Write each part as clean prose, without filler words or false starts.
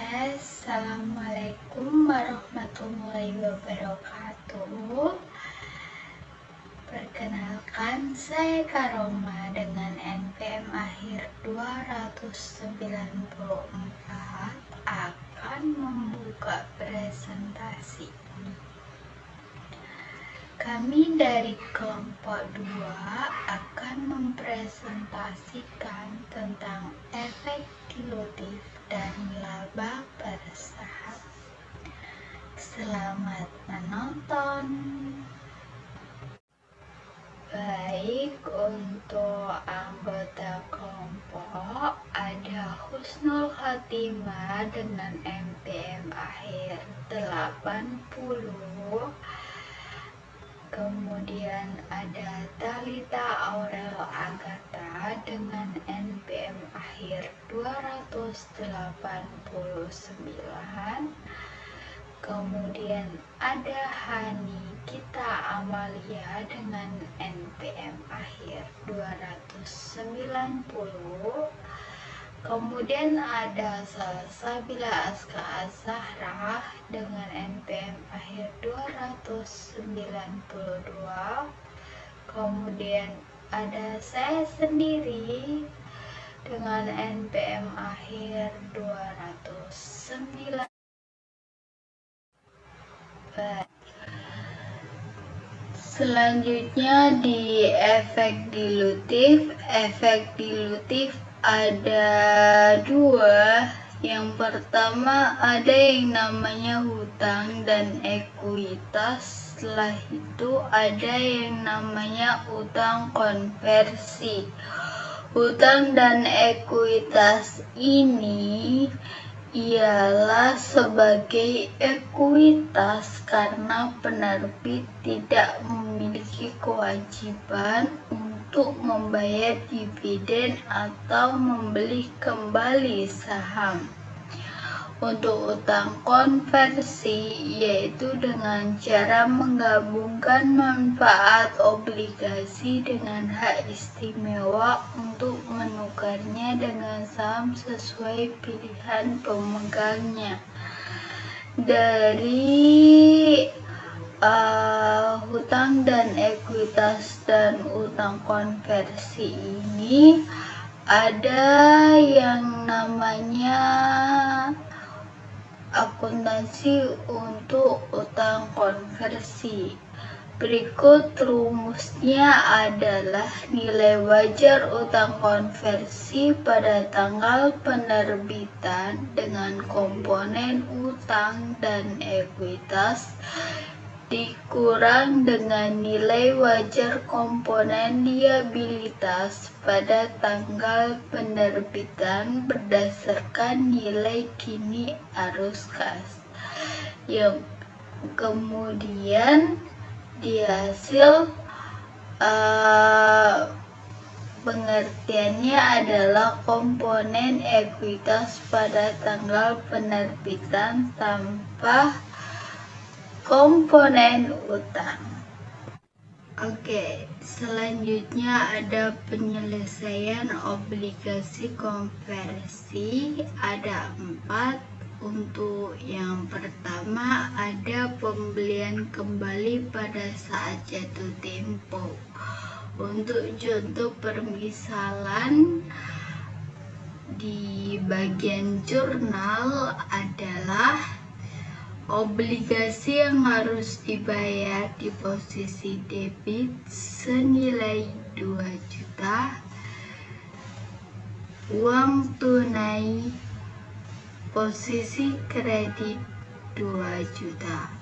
Assalamualaikum warahmatullahi wabarakatuh. Perkenalkan, saya Karoma dengan NPM akhir 294 akan membuka presentasi. Kami dari kelompok 2 akan mempresentasikan tentang efek dilutif dan laba bersahabat. Selamat menonton. Baik, untuk anggota kelompok ada Husnul Khatimah dengan NPM akhir 80. Kemudian ada Talita Aurel Agatha dengan NPM akhir 289. Kemudian ada Hani Gita Amalia dengan NPM akhir 290. Kemudian ada Salsabila Aska Azahra dengan NPM akhir 292. Kemudian ada saya sendiri dengan NPM akhir 209. Selanjutnya di efek dilutif ada dua. Yang pertama ada yang namanya hutang dan ekuitas. Setelah itu ada yang namanya utang konversi. Hutang dan ekuitas ini ialah sebagai ekuitas karena penerbit tidak memiliki kewajiban untuk membayar dividen atau membeli kembali saham. Untuk utang konversi yaitu dengan cara menggabungkan manfaat obligasi dengan hak istimewa untuk menukarnya dengan saham sesuai pilihan pemegangnya. Dari hutang dan ekuitas dan utang konversi ini ada yang namanya akuntansi untuk utang konversi. Berikut rumusnya adalah nilai wajar utang konversi pada tanggal penerbitan dengan komponen utang dan ekuitas dikurang dengan nilai wajar komponen liabilitas pada tanggal penerbitan berdasarkan nilai kini arus kas. Yang kemudian di hasil pengertiannya adalah komponen ekuitas pada tanggal penerbitan tanpa komponen utang. Oke, selanjutnya ada penyelesaian obligasi konversi. Ada 4. Untuk yang pertama ada pembelian kembali pada saat jatuh tempo. Untuk contoh permisalan di bagian jurnal adalah obligasi yang harus dibayar di posisi debit senilai 2 juta, uang tunai posisi kredit 2 juta.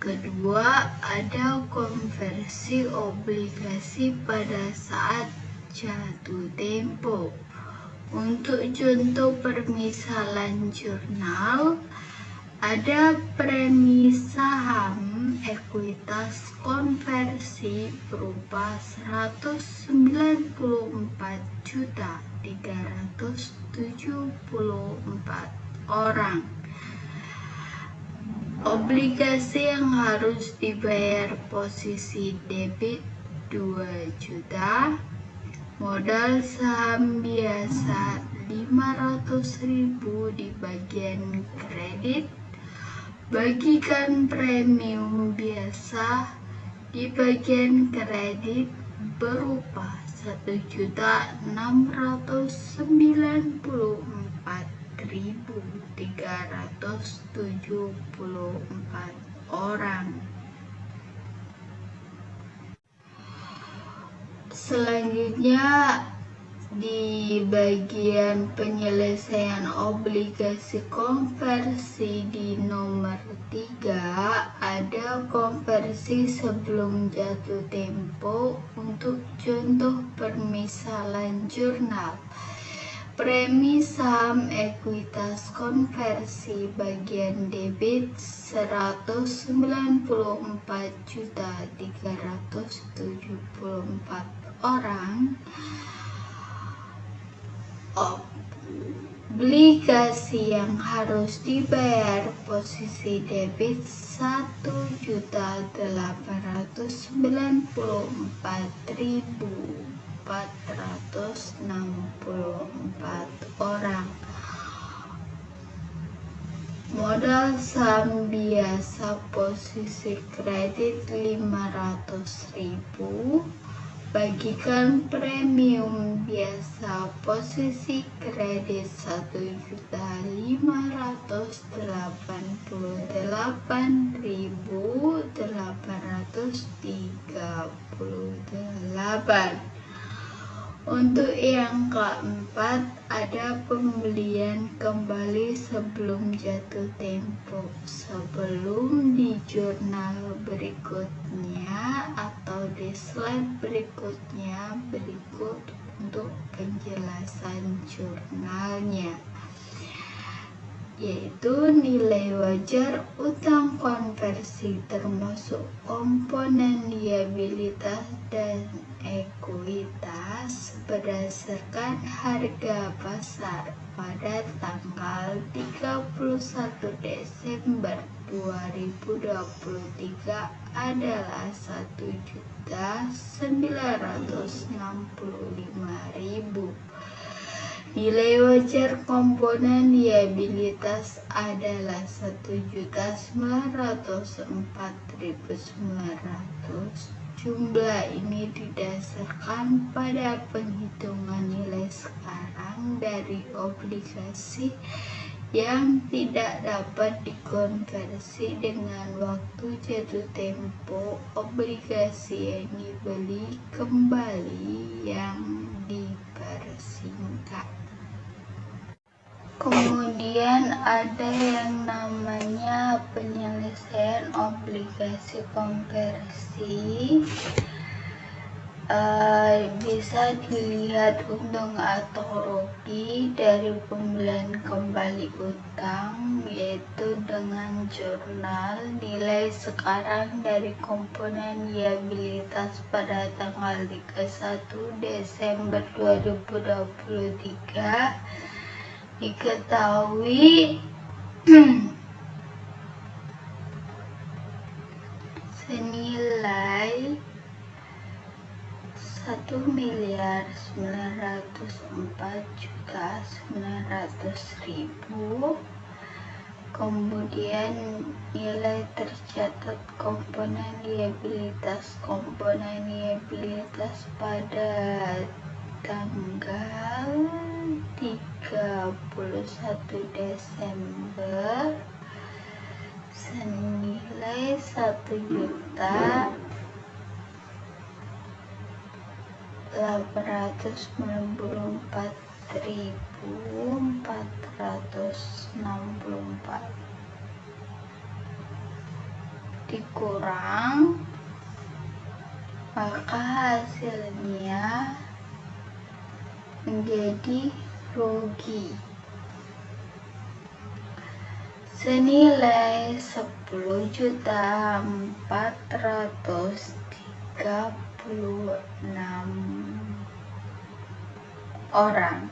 Kedua, ada konversi obligasi pada saat jatuh tempo. Untuk contoh permisalan jurnal ada premi saham ekuitas konversi berupa 194.374 orang. Obligasi yang harus dibayar posisi debit 2 juta, modal saham biasa 500.000 di bagian kredit. Bagikan premium biasa di bagian kredit berupa 1.694.374 orang. Selanjutnya di bagian penyelesaian obligasi konversi di nomor 3 ada konversi sebelum jatuh tempo. Untuk contoh permisalan jurnal, premi saham ekuitas konversi bagian debit 194.374 orang. Obligasi yang harus dibayar posisi debit 1.894.464 orang. Modal saham biasa posisi kredit 500.000. Bagikan premium biasa posisi kredit 1.588.838. Untuk yang keempat ada pembelian kembali sebelum jatuh tempo. Sebelum di jurnal berikutnya atau di slide berikutnya berikut untuk penjelasan jurnalnya, yaitu nilai wajar utang konversi termasuk komponen liabilitas dan ekuitas berdasarkan harga pasar pada tanggal 31 Desember 2023 adalah 1.965.000. Nilai wajar komponen liabilitas adalah 1.904.900. Jumlah ini didasarkan pada penghitungan nilai sekarang dari obligasi yang tidak dapat dikonversi dengan waktu jatuh tempo obligasi yang dibeli kembali yang dipersingkat. Kemudian ada yang namanya penyelesaian obligasi konversi. Bisa dilihat untung atau rugi dari pembelian kembali utang, yaitu dengan jurnal nilai sekarang dari komponen liabilitas pada tanggal 31 Desember 2023 diketahui senilai 1.904.900.000. Kemudian nilai tercatat komponen liabilitas pada tanggal 31 Desember senilai 1.894.464 dikurang, maka hasilnya menjadi rugi senilai 10.436 orang.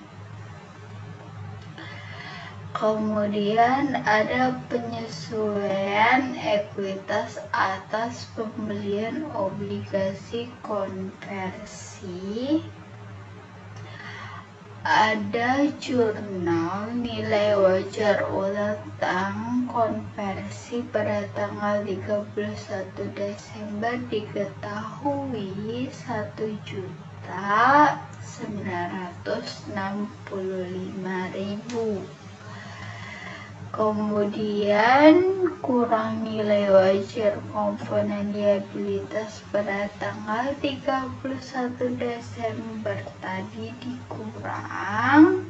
Kemudian ada penyesuaian ekuitas atas pembelian obligasi konversi. ada jurnal nilai wajar utang konversi pada tanggal 31 Desember diketahui 1.965.000. Kemudian kurang nilai wajar komponen liabilitas pada tanggal 31 Desember tadi dikurang,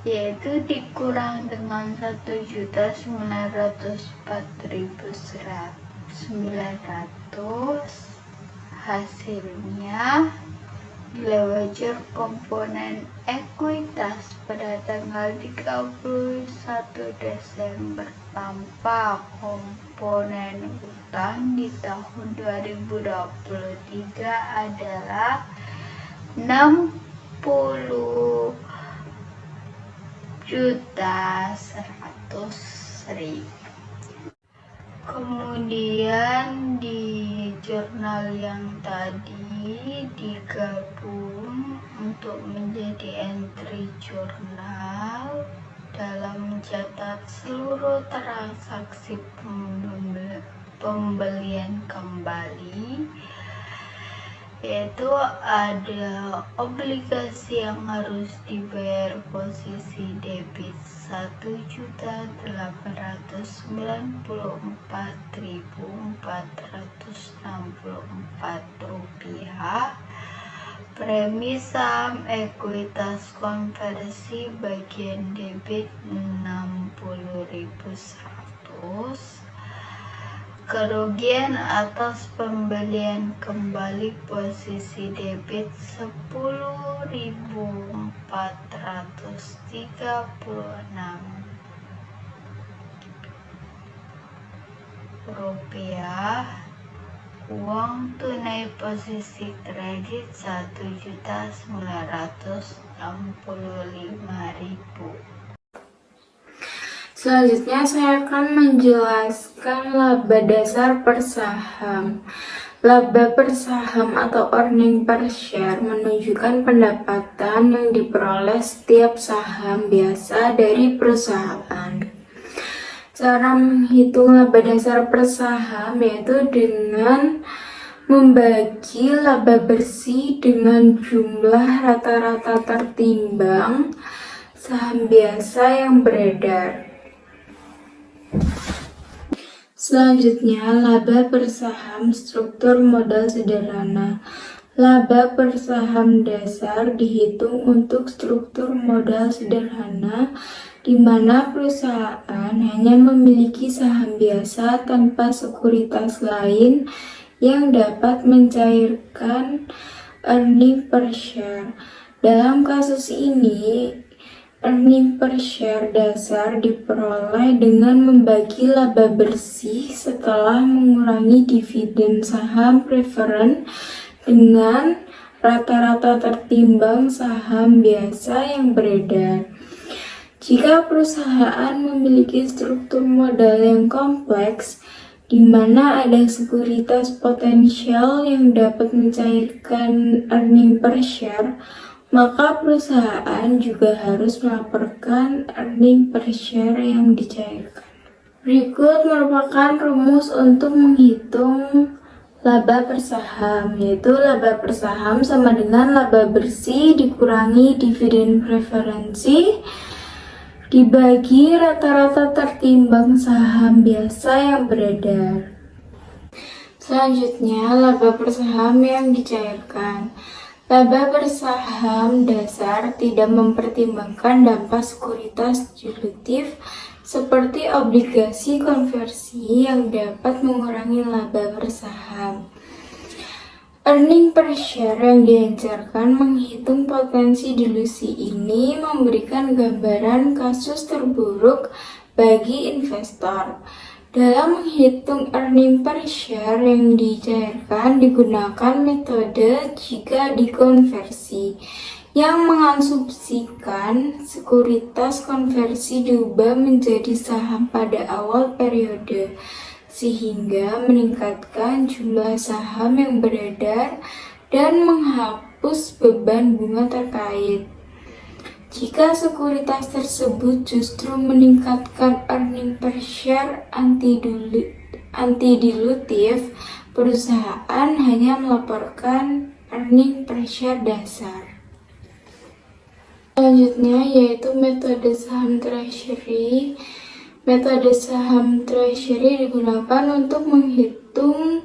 yaitu dikurang dengan 1.904.900. Hasilnya nilai wajar komponen ekuitas pada tanggal 31 Desember tanpa komponen utang di tahun 2023 adalah 60.100.000. Kemudian di jurnal yang tadi digabung untuk menjadi entry jurnal dalam mencatat seluruh transaksi pembelian kembali, yaitu ada obligasi yang harus dibayar posisi debit Rp1.894.464, premi saham ekuitas konversi bagian debit 60.100, kerugian atas pembelian kembali posisi debit Rp10.436, uang tunai posisi kredit Rp1.965.000. Selanjutnya saya akan menjelaskan laba dasar per saham. Laba per saham atau earning per share menunjukkan pendapatan yang diperoleh setiap saham biasa dari perusahaan. Cara menghitung laba dasar per saham yaitu dengan membagi laba bersih dengan jumlah rata-rata tertimbang saham biasa yang beredar. Selanjutnya, laba per saham struktur modal sederhana. Laba per saham dasar dihitung untuk struktur modal sederhana, di mana perusahaan hanya memiliki saham biasa tanpa sekuritas lain yang dapat mencairkan earning per share. Dalam kasus ini, earning per share dasar diperoleh dengan membagi laba bersih setelah mengurangi dividen saham preferen dengan rata-rata tertimbang saham biasa yang beredar. Jika perusahaan memiliki struktur modal yang kompleks, di mana ada sekuritas potensial yang dapat mencairkan earning per share, maka perusahaan juga harus melaporkan earning per share yang dicairkan. Berikut merupakan rumus untuk menghitung laba per saham, yaitu laba per saham sama dengan laba bersih dikurangi dividen preferensi dibagi rata-rata tertimbang saham biasa yang beredar. Selanjutnya, laba per saham yang dicairkan. Laba per saham dasar tidak mempertimbangkan dampak sekuritas dilutif seperti obligasi konversi yang dapat mengurangi laba per saham. Earning per share yang dianjurkan menghitung potensi dilusi ini memberikan gambaran kasus terburuk bagi investor. Dalam menghitung earning per share yang dicairkan digunakan metode jika dikonversi yang mengasumsikan sekuritas konversi diubah menjadi saham pada awal periode sehingga meningkatkan jumlah saham yang beredar dan menghapus menghapus beban bunga terkait. Jika sekuritas tersebut justru meningkatkan earning per share antidilutif, perusahaan hanya melaporkan earning per share dasar. Selanjutnya yaitu metode saham treasury. Metode saham treasury digunakan untuk menghitung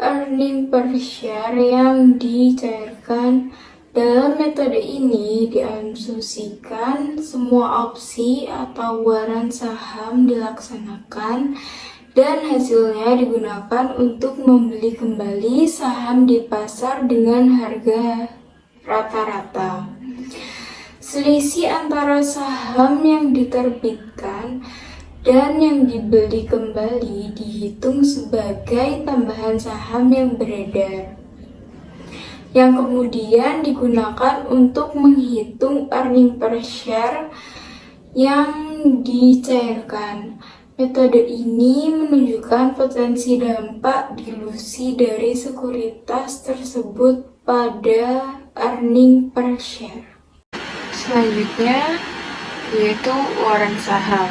earning per share yang dicairkan. Dalam metode ini diasumsikan semua opsi atau waran saham dilaksanakan dan hasilnya digunakan untuk membeli kembali saham di pasar dengan harga rata-rata. Selisih antara saham yang diterbitkan dan yang dibeli kembali dihitung sebagai tambahan saham yang beredar, yang kemudian digunakan untuk menghitung earning per share yang dicairkan. Metode ini menunjukkan potensi dampak dilusi dari sekuritas tersebut pada earning per share. Selanjutnya yaitu waran saham.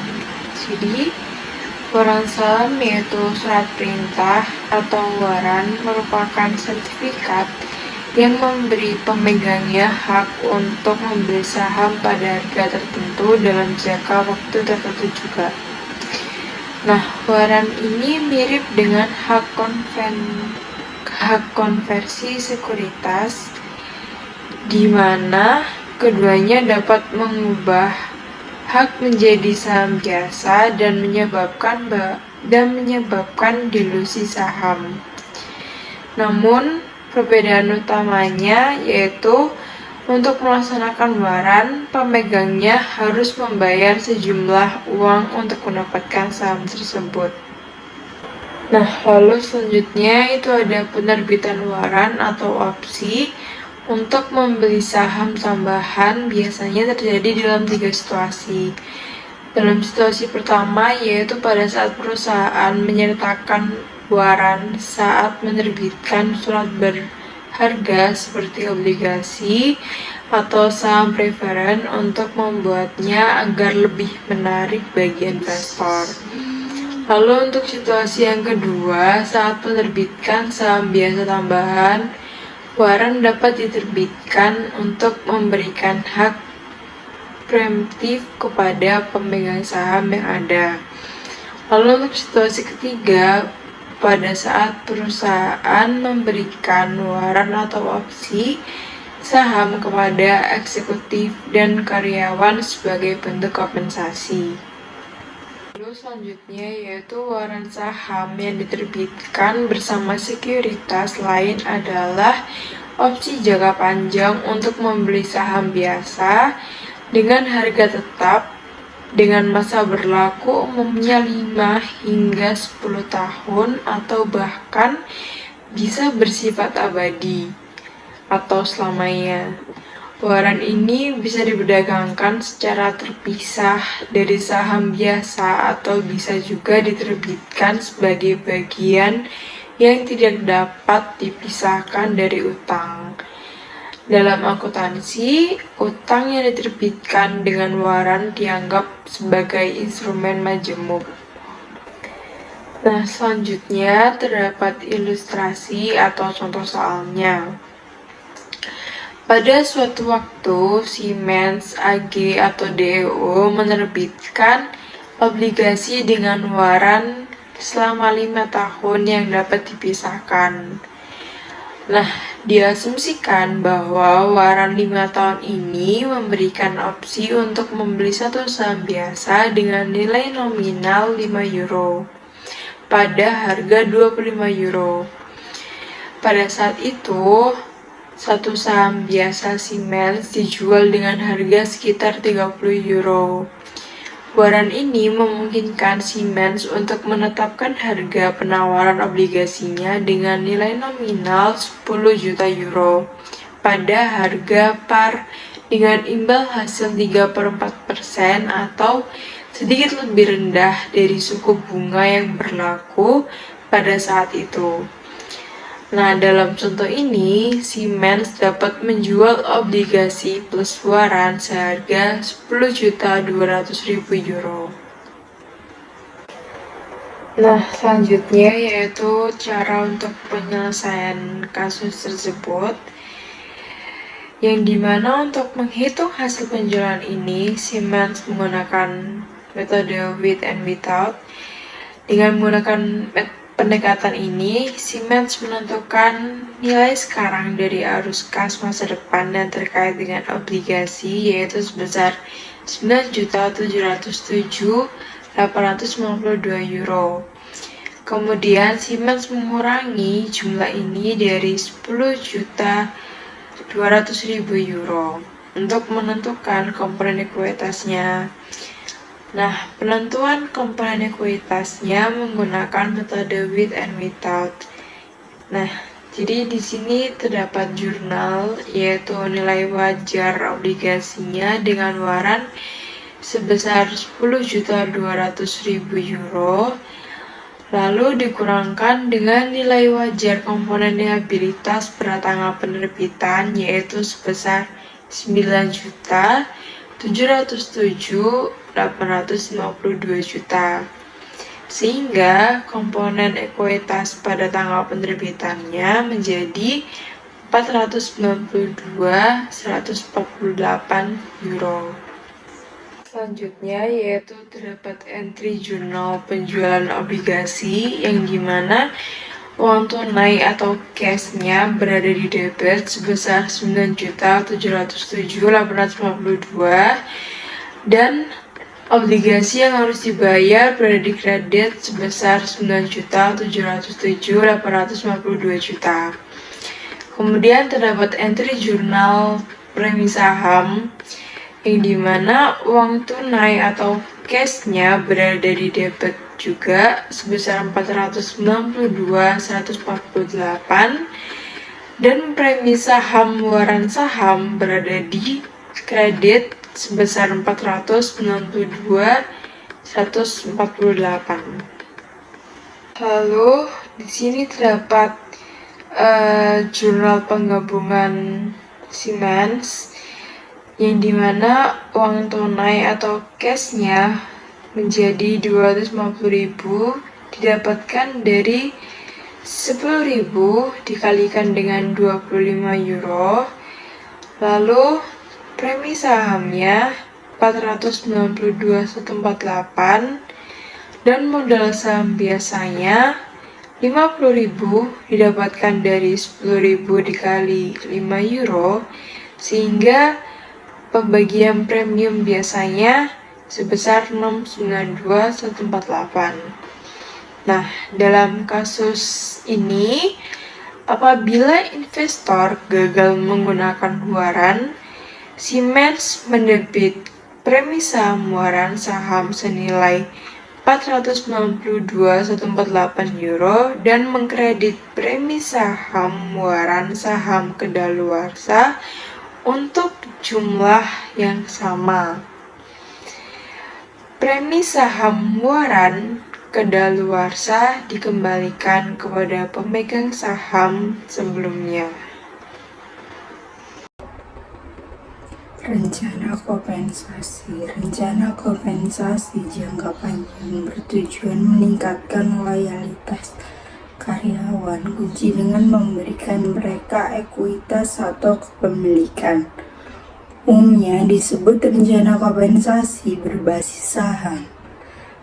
Jadi waran saham yaitu surat perintah atau waran merupakan sertifikat yang memberi pemegangnya hak untuk membeli saham pada harga tertentu dalam jangka waktu tertentu juga. Nah, waran ini mirip dengan hak konversi sekuritas, di mana keduanya dapat mengubah hak menjadi saham biasa dan menyebabkan dilusi saham. Namun, perbedaan utamanya yaitu untuk melaksanakan waran, pemegangnya harus membayar sejumlah uang untuk mendapatkan saham tersebut. Nah, lalu selanjutnya itu ada penerbitan waran atau opsi. Untuk membeli saham tambahan biasanya terjadi dalam 3 situasi. Dalam situasi pertama yaitu pada saat perusahaan menyertakan waran saat menerbitkan surat berharga seperti obligasi atau saham preferen untuk membuatnya agar lebih menarik bagi investor. Lalu untuk situasi yang kedua, saat menerbitkan saham biasa tambahan, waran dapat diterbitkan untuk memberikan hak preemptif kepada pemegang saham yang ada. Lalu untuk situasi ketiga, pada saat perusahaan memberikan waran atau opsi saham kepada eksekutif dan karyawan sebagai bentuk kompensasi. Lalu selanjutnya yaitu waran saham yang diterbitkan bersama sekuritas lain adalah opsi jangka panjang untuk membeli saham biasa dengan harga tetap dengan masa berlaku umumnya 5 hingga 10 tahun atau bahkan bisa bersifat abadi atau selamanya. Waran ini bisa diperdagangkan secara terpisah dari saham biasa atau bisa juga diterbitkan sebagai bagian yang tidak dapat dipisahkan dari utang. Dalam akuntansi, utang yang diterbitkan dengan waran dianggap sebagai instrumen majemuk. Nah, selanjutnya terdapat ilustrasi atau contoh soalnya. Pada suatu waktu, Siemens AG atau DEO menerbitkan obligasi dengan waran selama 5 tahun yang dapat dipisahkan. Nah, diasumsikan bahwa waran 5 tahun ini memberikan opsi untuk membeli satu saham biasa dengan nilai nominal 5 euro pada harga 25 euro. Pada saat itu, satu saham biasa Siemens dijual dengan harga sekitar 30 euro. Waran ini memungkinkan Siemens untuk menetapkan harga penawaran obligasinya dengan nilai nominal 10 juta euro pada harga par dengan imbal hasil 3/4% atau sedikit lebih rendah dari suku bunga yang berlaku pada saat itu. Nah, dalam contoh ini, Siemens dapat menjual obligasi plus waran seharga 10.200.000 euro. Nah, selanjutnya yaitu cara untuk penyelesaian kasus tersebut, yang dimana untuk menghitung hasil penjualan ini, Siemens menggunakan metode with and without. Dengan menggunakan pendekatan ini, Siemens menentukan nilai sekarang dari arus kas masa depan dan terkait dengan obligasi, yaitu sebesar 9.707.852 euro. Kemudian Siemens mengurangi jumlah ini dari 10.200.000 euro untuk menentukan komponen ekuitasnya. Nah, penentuan komponen ekuitasnya menggunakan metode with and without. Nah, jadi di sini terdapat jurnal, yaitu nilai wajar obligasinya dengan waran sebesar 10.200.000 euro, lalu dikurangkan dengan nilai wajar komponen liabilitas pada tanggal penerbitan, yaitu sebesar 9.707.852 juta, sehingga komponen ekuitas pada tanggal penerbitannya menjadi 492.148 euro. Selanjutnya yaitu terdapat entry jurnal penjualan obligasi, yang dimana uang tunai atau cashnya berada di debit sebesar 9.707.852 dan obligasi yang harus dibayar berada di kredit sebesar 9.707.852 juta. Kemudian terdapat entry jurnal premi saham, yang dimana uang tunai atau cashnya berada di debit juga sebesar 492.148 dan premi saham waran saham berada di kredit sebesar 492.148. Lalu di sini terdapat jurnal penggabungan Siemens, yang dimana uang tunai atau cashnya menjadi 250.000 didapatkan dari 10.000 dikalikan dengan 25 euro, lalu premi sahamnya 492.148 dan modal saham biasanya 50.000 didapatkan dari 10.000 dikali 5 euro, sehingga pembagian premium biasanya sebesar 692.148. Nah, dalam kasus ini, apabila investor gagal menggunakan waran, Siemens mendebit premi saham waran saham senilai 492.148 euro dan mengkredit premi saham waran saham kedaluarsa untuk jumlah yang sama. Premi saham waran kedaluarsa dikembalikan kepada pemegang saham sebelumnya. Rencana kompensasi jangka panjang bertujuan meningkatkan loyalitas karyawan kunci dengan memberikan mereka ekuitas atau kepemilikan. Umumnya disebut rencana kompensasi berbasis saham.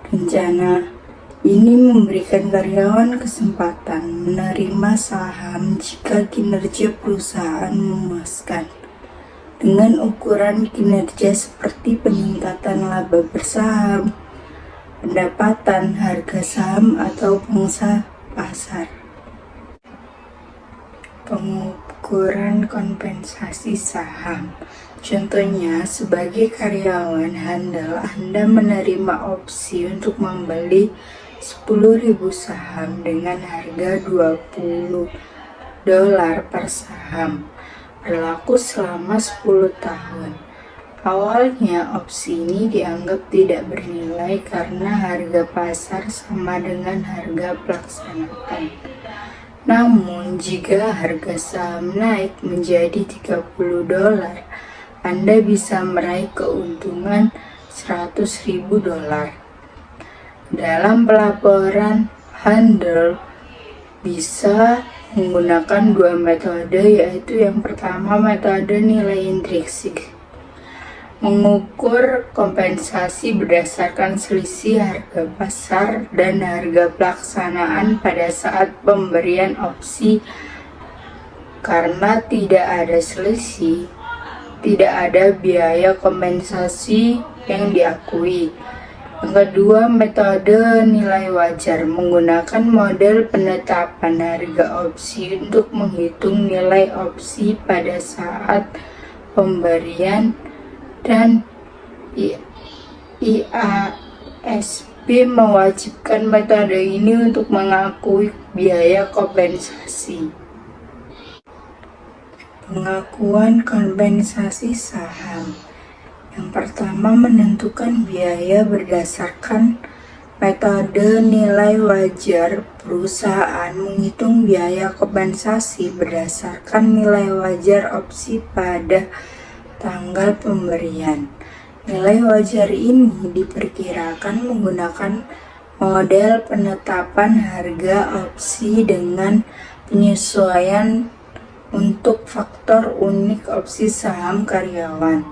Rencana ini memberikan karyawan kesempatan menerima saham jika kinerja perusahaan memuaskan, dengan ukuran kinerja seperti peningkatan laba bersaham, pendapatan, harga saham, atau pangsa pasar. Pengukuran kompensasi saham. Contohnya, sebagai karyawan handal, Anda menerima opsi untuk membeli 10.000 saham dengan harga $20 per saham, berlaku selama 10 tahun. Awalnya, opsi ini dianggap tidak bernilai karena harga pasar sama dengan harga pelaksanaan. Namun, jika harga saham naik menjadi $30, Anda bisa meraih keuntungan $100.000. Dalam pelaporan, Handel bisa menggunakan dua metode, yaitu yang pertama metode nilai intrinsik, mengukur kompensasi berdasarkan selisih harga pasar dan harga pelaksanaan pada saat pemberian opsi. Karena tidak ada selisih, tidak ada biaya kompensasi yang diakui. Yang kedua, metode nilai wajar, menggunakan model penetapan harga opsi untuk menghitung nilai opsi pada saat pemberian, dan IASB mewajibkan metode ini untuk mengakui biaya kompensasi. Pengakuan kompensasi saham. Yang pertama, menentukan biaya berdasarkan metode nilai wajar. Perusahaan menghitung biaya kompensasi berdasarkan nilai wajar opsi pada tanggal pemberian. Nilai wajar ini diperkirakan menggunakan model penetapan harga opsi dengan penyesuaian untuk faktor unik opsi saham karyawan.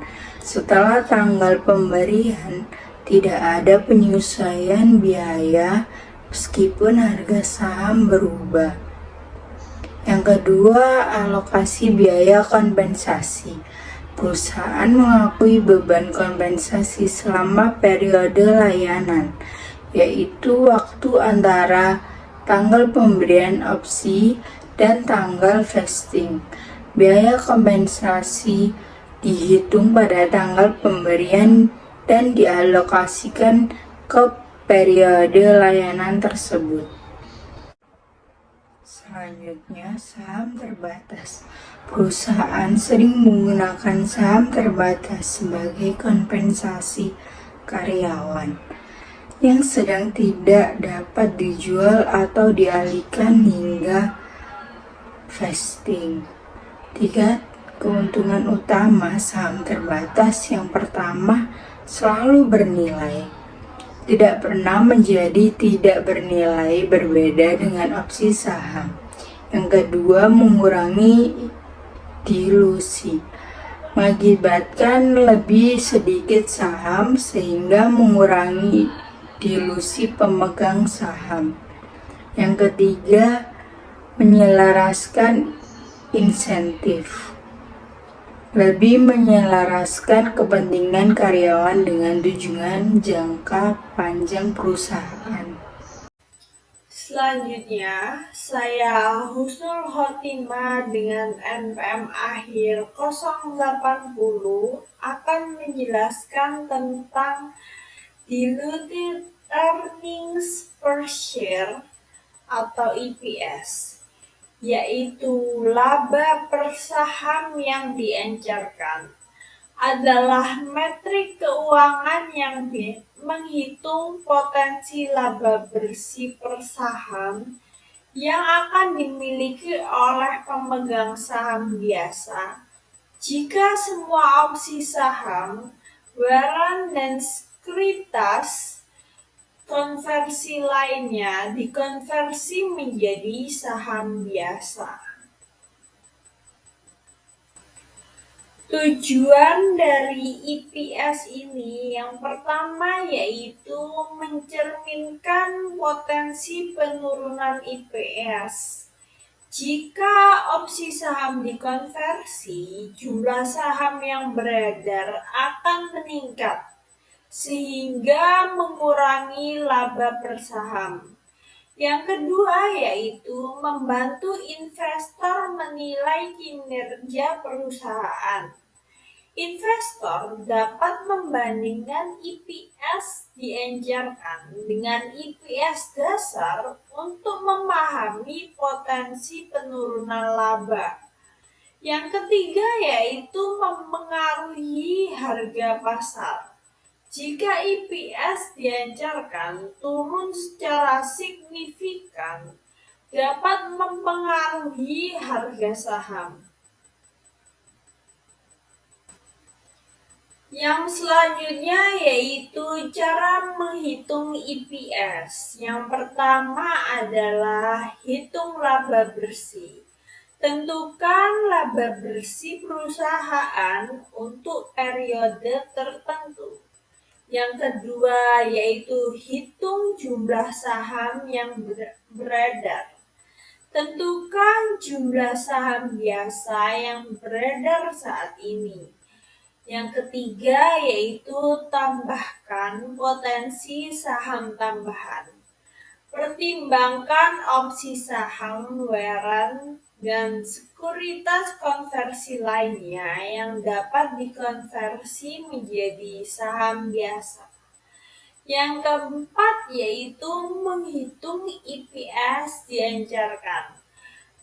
Setelah tanggal pemberian, tidak ada penyesuaian biaya meskipun harga saham berubah. Yang kedua, alokasi biaya kompensasi. Perusahaan mengakui beban kompensasi selama periode layanan, yaitu waktu antara tanggal pemberian opsi dan tanggal vesting. Biaya kompensasi dihitung pada tanggal pemberian dan dialokasikan ke periode layanan tersebut. Selanjutnya, saham terbatas. Perusahaan sering menggunakan saham terbatas sebagai kompensasi karyawan yang sedang tidak dapat dijual atau dialihkan hingga vesting. 3. Keuntungan utama saham terbatas. Yang pertama, selalu bernilai. Tidak pernah menjadi tidak bernilai, berbeda dengan opsi saham. Yang kedua, mengurangi dilusi. Mengakibatkan lebih sedikit saham sehingga mengurangi dilusi pemegang saham. Yang ketiga, menyelaraskan insentif. Lebih menyelaraskan kepentingan karyawan dengan tujuan jangka panjang perusahaan. Selanjutnya, saya Husnul Khotimah dengan NPM akhir 080 akan menjelaskan tentang diluted earnings per share atau EPS, yaitu laba per saham yang diencerkan, adalah metrik keuangan yang menghitung potensi laba bersih per saham yang akan dimiliki oleh pemegang saham biasa jika semua opsi saham, warrant, dan sekuritas konversi lainnya dikonversi menjadi saham biasa. Tujuan dari EPS ini yang pertama yaitu mencerminkan potensi penurunan EPS. Jika opsi saham dikonversi, jumlah saham yang beredar akan meningkat sehingga mengurangi laba per saham. Yang kedua yaitu membantu investor menilai kinerja perusahaan. Investor dapat membandingkan EPS diencerkan dengan EPS dasar untuk memahami potensi penurunan laba. Yang ketiga yaitu mempengaruhi harga pasar. Jika EPS diencerkan turun secara signifikan, dapat mempengaruhi harga saham. Yang selanjutnya yaitu cara menghitung EPS. Yang pertama adalah hitung laba bersih. Tentukan laba bersih perusahaan untuk periode tertentu. Yang kedua yaitu hitung jumlah saham yang beredar. Tentukan jumlah saham biasa yang beredar saat ini. Yang ketiga yaitu tambahkan potensi saham tambahan. Pertimbangkan opsi saham, warrant, dan sekuritas konversi lainnya yang dapat dikonversi menjadi saham biasa. Yang keempat yaitu menghitung EPS dianjurkan.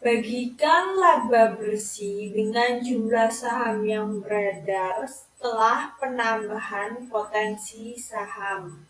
Bagikan laba bersih dengan jumlah saham yang beredar setelah penambahan potensi saham.